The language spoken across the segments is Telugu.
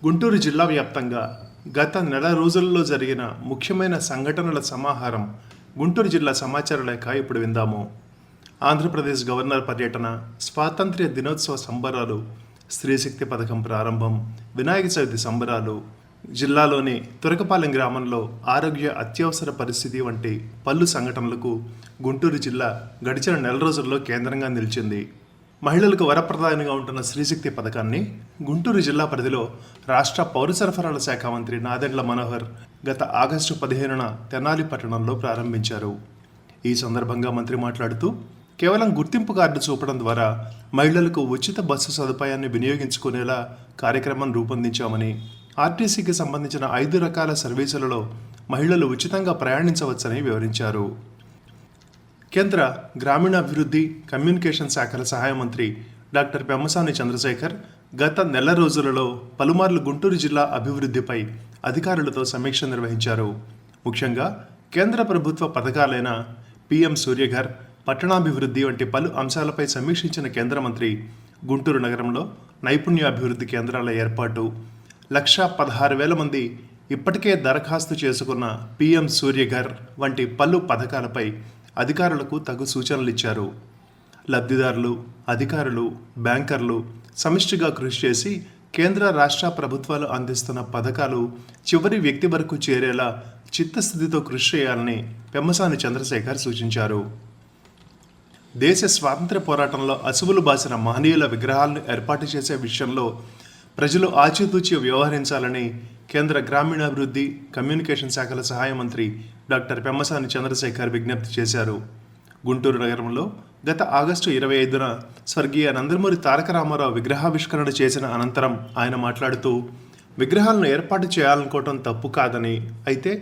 గుంటూరు జిల్లా వ్యాప్తంగా గత నెల రోజుల్లో జరిగిన ముఖ్యమైన సంఘటనల సమాహారం గుంటూరు జిల్లా సమాచార లేఖ ఇప్పుడు విందాము. ఆంధ్రప్రదేశ్ గవర్నర్ పర్యటన, స్వాతంత్ర్య దినోత్సవ సంబరాలు, స్త్రీశక్తి పథకం ప్రారంభం, వినాయక చవితి సంబరాలు, జిల్లాలోని తురకపాలెం గ్రామంలో ఆరోగ్య అత్యవసర పరిస్థితి వంటి పలు సంఘటనలకు గుంటూరు జిల్లా గడిచిన నెల రోజుల్లో కేంద్రంగా నిలిచింది. మహిళలకు వరప్రదాయంగా ఉంటున్న స్త్రీశక్తి పథకాన్ని గుంటూరు జిల్లా పరిధిలో రాష్ట్ర పౌర సరఫరాల శాఖ మంత్రి నాదెండ్ల మనోహర్ గత ఆగస్టు 15న తెనాలి పట్టణంలో ప్రారంభించారు. ఈ సందర్భంగా మంత్రి మాట్లాడుతూ, కేవలం గుర్తింపు కార్డు చూపడం ద్వారా మహిళలకు ఉచిత బస్సు సదుపాయాన్ని వినియోగించుకునేలా కార్యక్రమం రూపొందించామని, ఆర్టీసీకి సంబంధించిన 5 రకాల సర్వీసులలో మహిళలు ఉచితంగా ప్రయాణించవచ్చని వివరించారు. కేంద్ర గ్రామీణాభివృద్ధి, కమ్యూనికేషన్ శాఖల సహాయ మంత్రి డాక్టర్ పెమ్మసాని చంద్రశేఖర్ గత నెల రోజులలో పలుమార్లు గుంటూరు జిల్లా అభివృద్ధిపై అధికారులతో సమీక్ష నిర్వహించారు. ముఖ్యంగా కేంద్ర ప్రభుత్వ పథకాలైన పీఎం సూర్యఘర్, పట్టణాభివృద్ధి వంటి పలు అంశాలపై సమీక్షించిన కేంద్ర మంత్రి గుంటూరు నగరంలో నైపుణ్యాభివృద్ధి కేంద్రాల ఏర్పాటు, 1,16,000 మంది ఇప్పటికే దరఖాస్తు చేసుకున్న పీఎం సూర్యఘర్ వంటి పలు పథకాలపై అధికారులకు తగు సూచనలు ఇచ్చారు. లబ్ధిదారులు, అధికారులు, బ్యాంకర్లు సమిష్టిగా కృషి చేసి కేంద్ర రాష్ట్ర ప్రభుత్వాలు అందిస్తున్న పథకాలు చివరి వ్యక్తి వరకు చేరేలా చిత్తశుద్ధితో కృషి చేయాలని పెమ్మసాని చంద్రశేఖర్ సూచించారు. దేశ స్వాతంత్ర్య పోరాటంలో అసువులు బాసిన మహనీయుల విగ్రహాలను ఏర్పాటు చేసే విషయంలో ప్రజలు ఆచితూచి వ్యవహరించాలని కేంద్ర గ్రామీణాభివృద్ధి, కమ్యూనికేషన్ శాఖల సహాయ మంత్రి డాక్టర్ పెమ్మసాని చంద్రశేఖర్ విజ్ఞప్తి చేశారు. గుంటూరు నగరంలో గత ఆగస్టు 25న స్వర్గీయ నందమూరి తారక రామారావు విగ్రహావిష్కరణ చేసిన అనంతరం ఆయన మాట్లాడుతూ, విగ్రహాలను ఏర్పాటు చేయాలనుకోవటం తప్పు కాదని, అయితే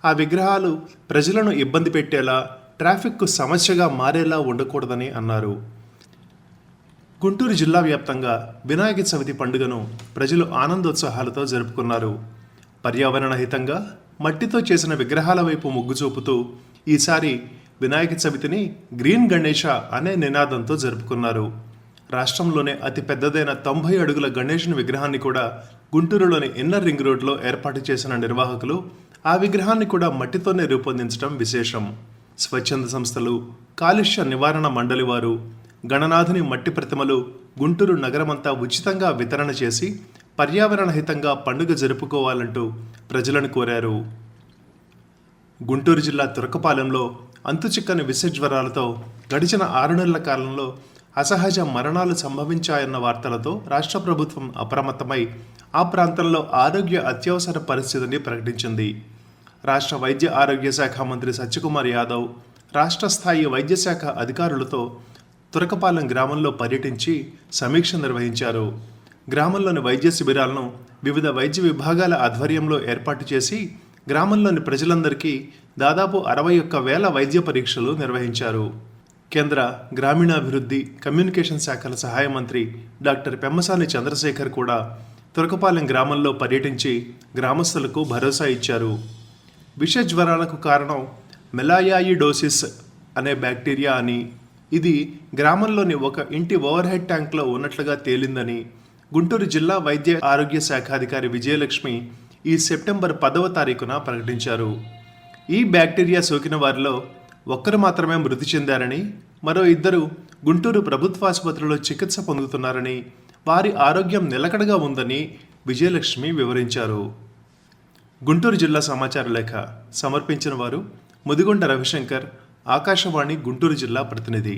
ఆ విగ్రహాలు ప్రజలను ఇబ్బంది పెట్టేలా, ట్రాఫిక్కు సమస్యగా మారేలా ఉండకూడదని అన్నారు. గుంటూరు జిల్లా వ్యాప్తంగా వినాయక చవితి పండుగను ప్రజలు ఆనందోత్సాహాలతో జరుపుకున్నారు. పర్యావరణ హితంగా మట్టితో చేసిన విగ్రహాల వైపు మొగ్గు చూపుతూ ఈసారి వినాయక చవితిని గ్రీన్ గణేష అనే నినాదంతో జరుపుకున్నారు. రాష్ట్రంలోనే అతి పెద్దదైన 90 అడుగుల గణేషుని విగ్రహాన్ని కూడా గుంటూరులోని ఇన్నర్ రింగ్ రోడ్లో ఏర్పాటు చేసిన నిర్వాహకులు ఆ విగ్రహాన్ని కూడా మట్టితోనే రూపొందించడం విశేషం. స్వచ్ఛంద సంస్థలు, కాలుష్య నివారణ మండలి వారు గణనాథుని మట్టి ప్రతిమలు గుంటూరు నగరమంతా ఉచితంగా వితరణ చేసి పర్యావరణ హితంగా పండుగ జరుపుకోవాలంటూ ప్రజలను కోరారు. గుంటూరు జిల్లా తురకపాలెంలో అంతుచిక్కని విష జ్వరాలతో గడిచిన 6 నెలల కాలంలో అసహజ మరణాలు సంభవించాయన్న వార్తలతో రాష్ట్ర ప్రభుత్వం అప్రమత్తమై ఆ ప్రాంతంలో ఆరోగ్య అత్యవసర పరిస్థితిని ప్రకటించింది. రాష్ట్ర వైద్య ఆరోగ్య శాఖ మంత్రి సత్యకుమార్ యాదవ్ రాష్ట్ర స్థాయి వైద్య శాఖ అధికారులతో తురకపాలెం గ్రామంలో పర్యటించి సమీక్ష నిర్వహించారు. గ్రామంలోని వైద్య శిబిరాలను వివిధ వైద్య విభాగాల ఆధ్వర్యంలో ఏర్పాటు చేసి గ్రామంలోని ప్రజలందరికీ దాదాపు 61,000 వైద్య పరీక్షలు నిర్వహించారు. కేంద్ర గ్రామీణాభివృద్ధి, కమ్యూనికేషన్ శాఖల సహాయ మంత్రి డాక్టర్ పెమ్మసాని చంద్రశేఖర్ కూడా తురకపాలెం గ్రామంలో పర్యటించి గ్రామస్తులకు భరోసా ఇచ్చారు. విష జ్వరాలకు కారణం మెలాయాయిడోసిస్ అనే బ్యాక్టీరియా అని, ఇది గ్రామంలోని ఒక ఇంటి ఓవర్ హెడ్ ట్యాంక్లో ఉన్నట్లుగా తేలిందని గుంటూరు జిల్లా వైద్య ఆరోగ్య శాఖ అధికారి విజయలక్ష్మి ఈ సెప్టెంబర్ 10వ తారీఖున ప్రకటించారు. ఈ బ్యాక్టీరియా సోకిన వారిలో ఒక్కరు మాత్రమే మృతి చెందారని, మరో 2 గుంటూరు ప్రభుత్వాసుపత్రిలో చికిత్స పొందుతున్నారని, వారి ఆరోగ్యం నిలకడగా ఉందని విజయలక్ష్మి వివరించారు. గుంటూరు జిల్లా సమాచార లేఖ సమర్పించిన వారు ముదిగొండ రవిశంకర్, ఆకాశవాణి గుంటూరు జిల్లా ప్రతినిధి.